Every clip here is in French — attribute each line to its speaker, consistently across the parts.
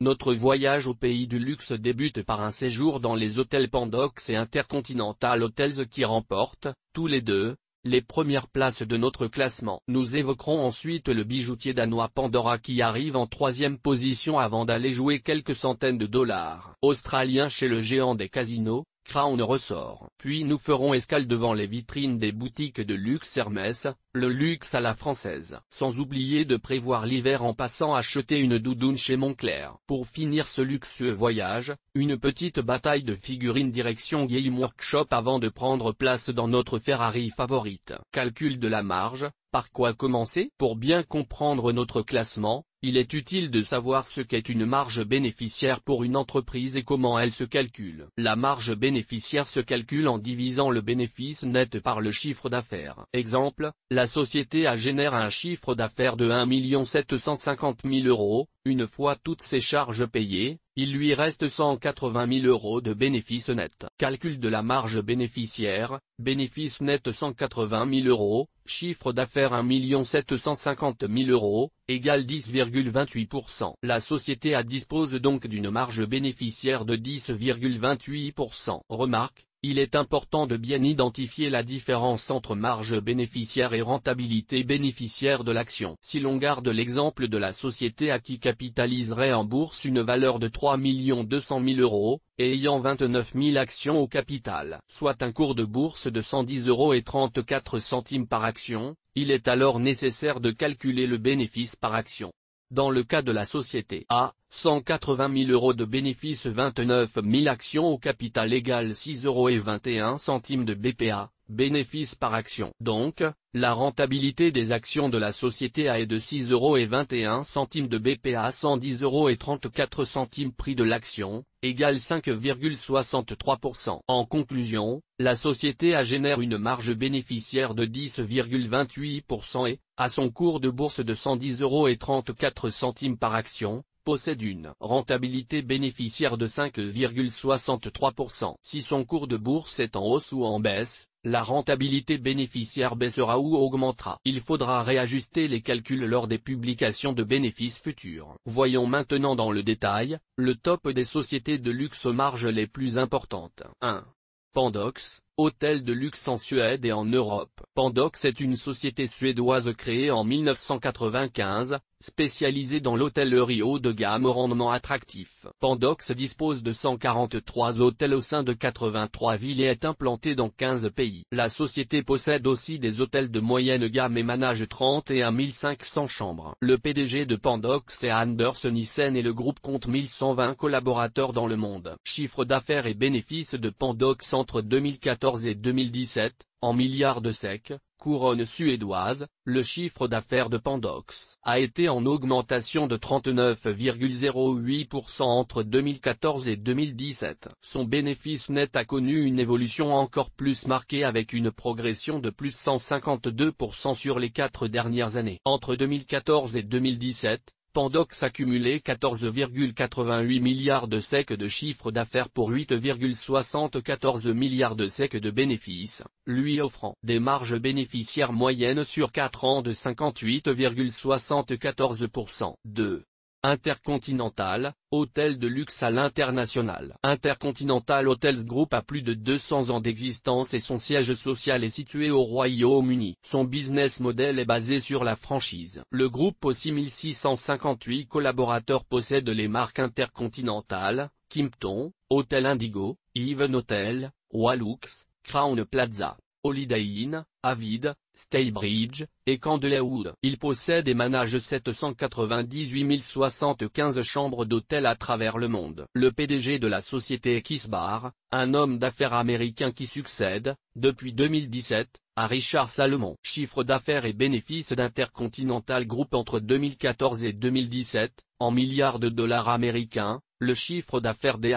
Speaker 1: Notre voyage au pays du luxe débute par un séjour dans les hôtels Pandox et Intercontinental Hotels qui remportent, tous les deux, les premières places de notre classement. Nous évoquerons ensuite le bijoutier danois Pandora qui arrive en 3e position avant d'aller jouer quelques centaines de dollars australiens chez le géant des casinos, Crown ressort. Puis nous ferons escale devant les vitrines des boutiques de luxe Hermès, le luxe à la française. Sans oublier de prévoir l'hiver en passant acheter une doudoune chez Moncler. Pour finir ce luxueux voyage, une petite bataille de figurines direction Game Workshop avant de prendre place dans notre Ferrari favorite. Calcul de la marge, par quoi commencer? Pour bien comprendre notre classement, il est utile de savoir ce qu'est une marge bénéficiaire pour une entreprise et comment elle se calcule. La marge bénéficiaire se calcule en divisant le bénéfice net par le chiffre d'affaires. Exemple, la société A génère un chiffre d'affaires de 1 750 000 €, une fois toutes ses charges payées, il lui reste 180 000 € de bénéfice net. Calcul de la marge bénéficiaire, bénéfice net 180 000 €, chiffre d'affaires 1 750 000 €, égale 10,28%. La société A dispose donc d'une marge bénéficiaire de 10,28%. Remarque, il est important de bien identifier la différence entre marge bénéficiaire et rentabilité bénéficiaire de l'action. Si l'on garde l'exemple de la société A qui capitaliserait en bourse une valeur de 3 200 000 €, et ayant 29 000 actions au capital, soit un cours de bourse de 110,34 € par action, il est alors nécessaire de calculer le bénéfice par action. Dans le cas de la société A, 180 000 € de bénéfice, 29 000 actions au capital égale 6,21 € de BPA, bénéfice par action. Donc, la rentabilité des actions de la société A est de 6,21 € de BPA, 110,34 € prix de l'action, égale 5,63%. En conclusion, la société A génère une marge bénéficiaire de 10,28% et, à son cours de bourse de 110,34 € par action, possède une rentabilité bénéficiaire de 5,63%. Si son cours de bourse est en hausse ou en baisse, la rentabilité bénéficiaire baissera ou augmentera. Il faudra réajuster les calculs lors des publications de bénéfices futurs. Voyons maintenant dans le détail, le top des sociétés de luxe aux marges les plus importantes. 1. Pandox, hôtel de luxe en Suède et en Europe. Pandox est une société suédoise créée en 1995, spécialisée dans l'hôtellerie haut de gamme au rendement attractif. Pandox dispose de 143 hôtels au sein de 83 villes et est implantée dans 15 pays. La société possède aussi des hôtels de moyenne gamme et manage 31 500 chambres. Le PDG de Pandox est Anders Nissen et le groupe compte 1120 collaborateurs dans le monde. Chiffre d'affaires et bénéfices de Pandox entre 2014 et 2017, en milliards de SEK, couronne suédoise, le chiffre d'affaires de Pandox a été en augmentation de 39,08% entre 2014 et 2017. Son bénéfice net a connu une évolution encore plus marquée avec une progression de plus 152% sur les 4 dernières années. Entre 2014 et 2017, Pandox a cumulé 14,88 milliards de SEK de chiffre d'affaires pour 8,74 milliards de SEK de bénéfices, lui offrant des marges bénéficiaires moyennes sur 4 ans de 58,74%. 2. Intercontinental, hôtel de luxe à l'international. Intercontinental Hotels Group a plus de 200 ans d'existence et son siège social est situé au Royaume-Uni. Son business model est basé sur la franchise. Le groupe aux 6658 collaborateurs possède les marques Intercontinental, Kimpton, Hôtel Indigo, Even Hotel, Walux, Crown Plaza, Holiday Inn, Avid, Staybridge, et Candlewood. Il possède et manage 798 075 chambres d'hôtel à travers le monde. Le PDG de la société est Keith Barr, un homme d'affaires américain qui succède, depuis 2017, à Richard Salomon. Chiffre d'affaires et bénéfices d'Intercontinental Group entre 2014 et 2017, en milliards de dollars américains. Le chiffre d'affaires des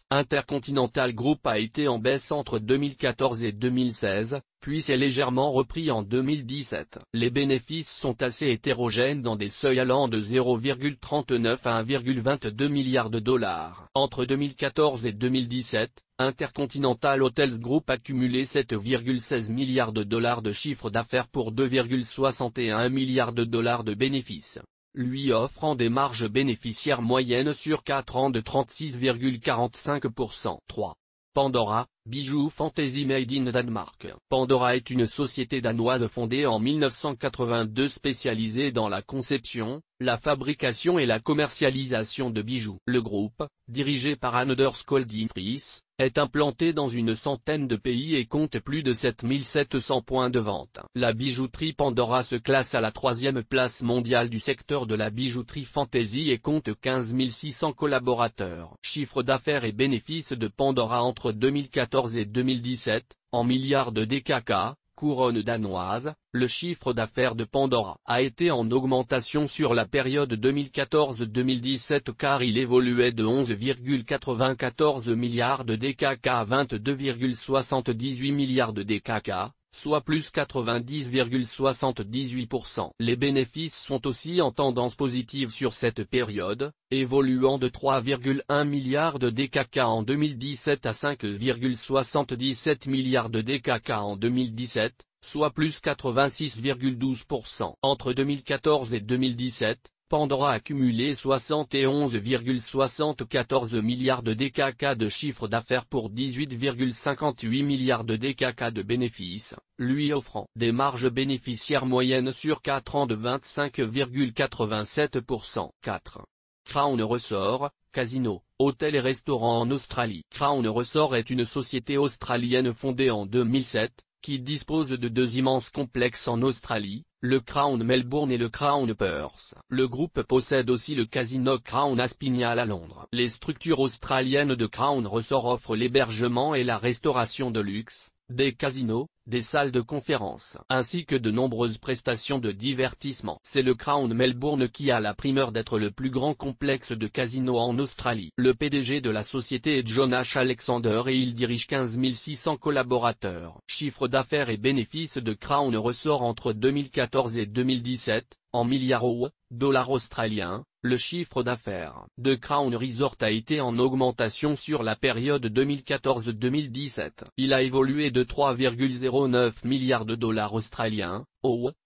Speaker 1: Intercontinental Group a été en baisse entre 2014 et 2016, puis s'est légèrement repris en 2017. Les bénéfices sont assez hétérogènes dans des seuils allant de 0,39 à 1,22 milliards de dollars. Entre 2014 et 2017, Intercontinental Hotels Group a cumulé 7,16 milliards de dollars de chiffre d'affaires pour 2,61 milliards de dollars de bénéfices. lui offrant des marges bénéficiaires moyennes sur 4 ans de 36,45%. 3. Pandora, bijoux Fantasy made in Danemark. Pandora est une société danoise fondée en 1982 spécialisée dans la conception, la fabrication et la commercialisation de bijoux. Le groupe, dirigé par Anders Kolding-Friis, est implanté dans une centaine de pays et compte plus de 7700 points de vente. La bijouterie Pandora se classe à la 3e place mondiale du secteur de la bijouterie fantasy et compte 15 600 collaborateurs. Chiffre d'affaires et bénéfices de Pandora entre 2014 et 2017, en milliards de DKK. Couronne danoise, le chiffre d'affaires de Pandora a été en augmentation sur la période 2014-2017 car il évoluait de 11,94 milliards de DKK à 22,78 milliards de DKK, soit plus 90,78%. Les bénéfices sont aussi en tendance positive sur cette période, évoluant de 3,1 milliards de DKK en 2017 à 5,77 milliards de DKK en 2017, soit plus 86,12%. Entre 2014 et 2017, Pandora a cumulé 71,74 milliards de DKK de chiffre d'affaires pour 18,58 milliards de DKK de bénéfices, lui offrant des marges bénéficiaires moyennes sur 4 ans de 25,87%. 4. Crown Resort, casino, hôtel et restaurant en Australie. Crown Resort est une société australienne fondée en 2007, qui dispose de 2 immenses complexes en Australie, le Crown Melbourne et le Crown Perth. Le groupe possède aussi le casino Crown Aspinall à Londres. Les structures australiennes de Crown Resort offrent l'hébergement et la restauration de luxe, des casinos, des salles de conférences, ainsi que de nombreuses prestations de divertissement. C'est le Crown Melbourne qui a la primeur d'être le plus grand complexe de casinos en Australie. Le PDG de la société est John H. Alexander et il dirige 15 600 collaborateurs. Chiffre d'affaires et bénéfices de Crown Resort entre 2014 et 2017, en milliards dollars australiens. Le chiffre d'affaires de Crown Resort a été en augmentation sur la période 2014-2017. Il a évolué de 3,09 milliards de dollars australiens,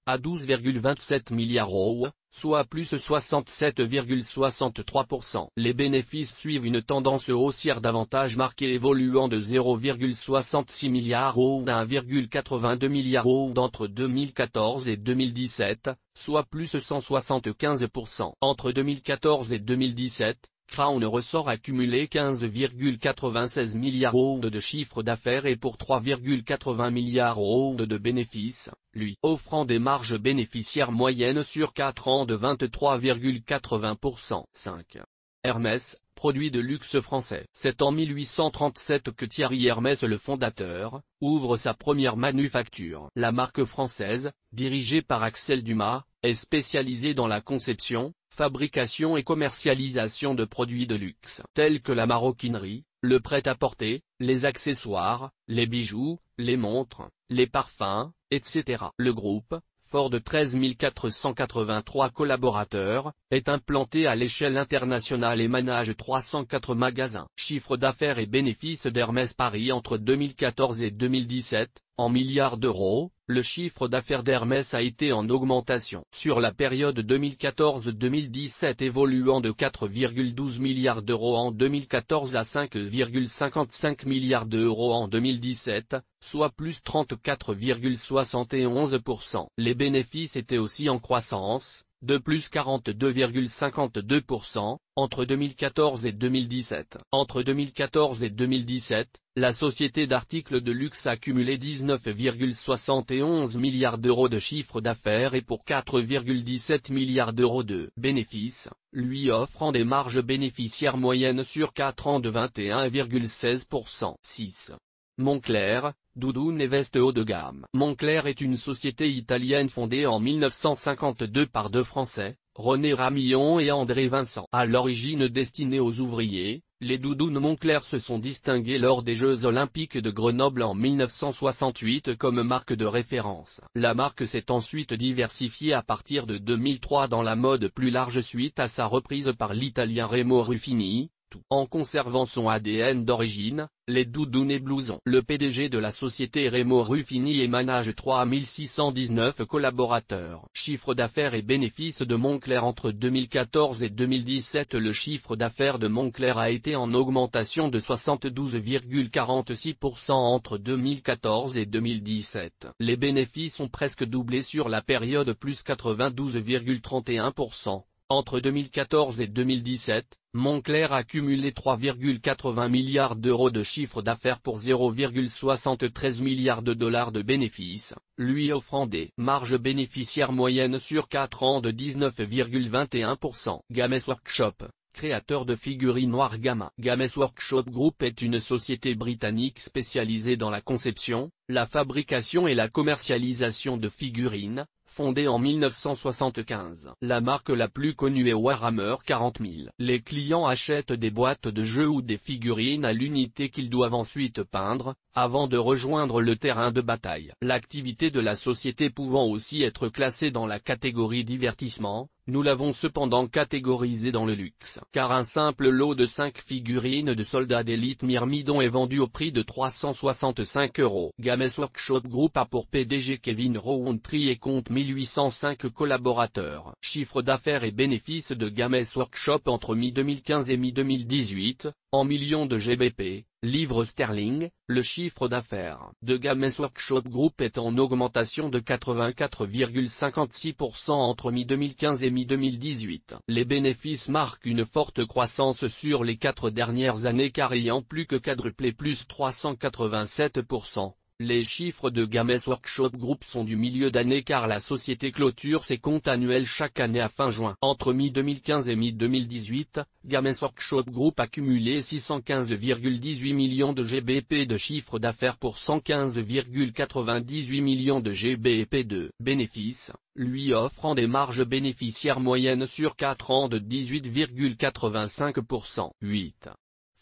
Speaker 1: à 12,27 milliards, soit plus 67,63%. Les bénéfices suivent une tendance haussière davantage marquée évoluant de 0,66 milliards à 1,82 milliard entre 2014 et 2017, soit plus 175%. Entre 2014 et 2017, Crown Resort a cumulé 15,96 milliards de chiffre d'affaires et pour 3,80 milliards de bénéfices, lui offrant des marges bénéficiaires moyennes sur 4 ans de 23,80%. 5. Hermès, produit de luxe français. C'est en 1837 que Thierry Hermès, le fondateur, ouvre sa première manufacture. La marque française, dirigée par Axel Dumas, est spécialisée dans la conception, fabrication et commercialisation de produits de luxe, tels que la maroquinerie, le prêt-à-porter, les accessoires, les bijoux, les montres, les parfums, etc. Le groupe, fort de 13 483 collaborateurs, est implanté à l'échelle internationale et manage 304 magasins. Chiffre d'affaires et bénéfices d'Hermès Paris entre 2014 et 2017, en milliards d'euros. Le chiffre d'affaires d'Hermès a été en augmentation sur la période 2014-2017 évoluant de 4,12 milliards d'euros en 2014 à 5,55 milliards d'euros en 2017, soit plus 34,71%. Les bénéfices étaient aussi en croissance, de plus 42,52%, entre 2014 et 2017. Entre 2014 et 2017, la société d'articles de luxe a cumulé 19,71 milliards d'euros de chiffre d'affaires et pour 4,17 milliards d'euros de bénéfices, lui offrant des marges bénéficiaires moyennes sur 4 ans de 21,16%. 6. Moncler, doudoune et vestes haut de gamme. Moncler est une société italienne fondée en 1952 par 2 Français, René Ramillon et André Vincent. À l'origine destinée aux ouvriers, les doudounes Moncler se sont distinguées lors des Jeux Olympiques de Grenoble en 1968 comme marque de référence. La marque s'est ensuite diversifiée à partir de 2003 dans la mode plus large suite à sa reprise par l'Italien Remo Ruffini, tout en conservant son ADN d'origine, les doudounes et blousons. Le PDG de la société Remo Ruffini et manage 3619 collaborateurs. Chiffre d'affaires et bénéfices de Moncler entre 2014 et 2017. Le chiffre d'affaires de Moncler a été en augmentation de 72,46% entre 2014 et 2017. Les bénéfices ont presque doublé sur la période plus 92,31%. Entre 2014 et 2017, Moncler a cumulé 3,80 milliards d'euros de chiffre d'affaires pour 0,73 milliards de dollars de bénéfices, lui offrant des marges bénéficiaires moyennes sur 4 ans de 19,21%. Games Workshop, créateur de figurines Wargaming. Games Workshop Group est une société britannique spécialisée dans la conception, la fabrication et la commercialisation de figurines, fondée en 1975. La marque la plus connue est Warhammer 40 000. Les clients achètent des boîtes de jeux ou des figurines à l'unité qu'ils doivent ensuite peindre, avant de rejoindre le terrain de bataille. L'activité de la société pouvant aussi être classée dans la catégorie divertissement, nous l'avons cependant catégorisée dans le luxe. Car un simple lot de 5 figurines de soldats d'élite Myrmidon est vendu au prix de 365 €. Games Workshop Group a pour PDG Kevin Rowntree et compte 1805 collaborateurs. Chiffre d'affaires et bénéfices de Games Workshop entre mi-2015 et mi-2018, en millions de GBP, livres sterling. Le chiffre d'affaires de Games Workshop Group est en augmentation de 84,56% entre mi-2015 et mi-2018. Les bénéfices marquent une forte croissance sur les 4 dernières années car ayant plus que quadruplé plus 387%. Les chiffres de Games Workshop Group sont du milieu d'année car la société clôture ses comptes annuels chaque année à fin juin. Entre mi-2015 et mi-2018, Games Workshop Group a cumulé 615,18 millions de GBP de chiffre d'affaires pour 115,98 millions de GBP de bénéfices, lui offrant des marges bénéficiaires moyennes sur 4 ans de 18,85%. 8.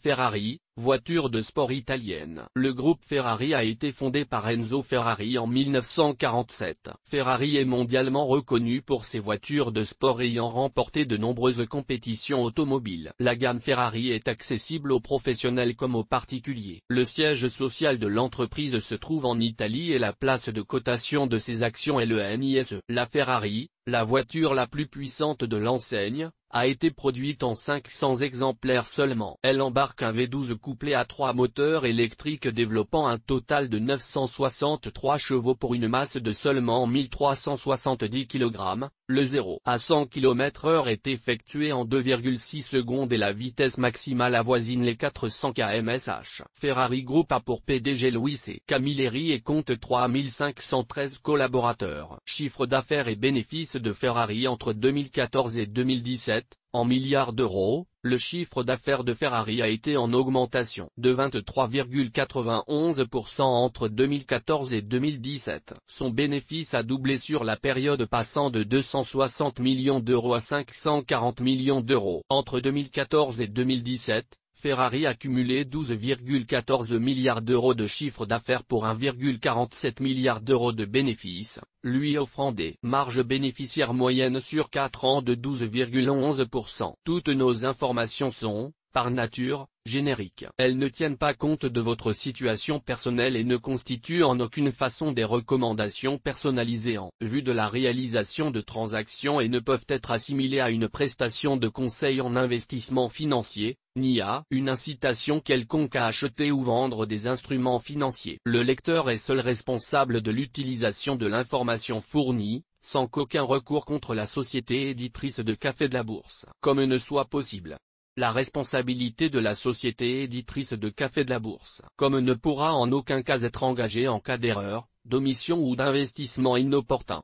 Speaker 1: Ferrari, voiture de sport italienne. Le groupe Ferrari a été fondé par Enzo Ferrari en 1947. Ferrari est mondialement reconnu pour ses voitures de sport ayant remporté de nombreuses compétitions automobiles. La gamme Ferrari est accessible aux professionnels comme aux particuliers. Le siège social de l'entreprise se trouve en Italie et la place de cotation de ses actions est le NISE. La Ferrari, la voiture la plus puissante de l'enseigne, a été produite en 500 exemplaires seulement. Elle embarque un V12 couplé à 3 moteurs électriques développant un total de 963 chevaux pour une masse de seulement 1370 kg. Le 0 à 100 km/h est effectué en 2,6 secondes et la vitesse maximale avoisine les 400 km/h. Ferrari Group a pour PDG Luis Camilleri et compte 3513 collaborateurs. Chiffre d'affaires et bénéfices de Ferrari entre 2014 et 2017, en milliards d'euros. Le chiffre d'affaires de Ferrari a été en augmentation de 23,91% entre 2014 et 2017. Son bénéfice a doublé sur la période passant de 260 millions d'euros à 540 millions d'euros. Entre 2014 et 2017, Ferrari a cumulé 12,14 milliards d'euros de chiffre d'affaires pour 1,47 milliard d'euros de bénéfices, lui offrant des marges bénéficiaires moyennes sur 4 ans de 12,11%. Toutes nos informations sont, par nature, génériques. Elles ne tiennent pas compte de votre situation personnelle et ne constituent en aucune façon des recommandations personnalisées en vue de la réalisation de transactions et ne peuvent être assimilées à une prestation de conseil en investissement financier, ni à une incitation quelconque à acheter ou vendre des instruments financiers. Le lecteur est seul responsable de l'utilisation de l'information fournie, sans qu'aucun recours contre la société éditrice de Café de la Bourse, comme ne soit possible. La responsabilité de la société éditrice de Café de la Bourse, comme ne pourra en aucun cas être engagée en cas d'erreur, d'omission ou d'investissement inopportun.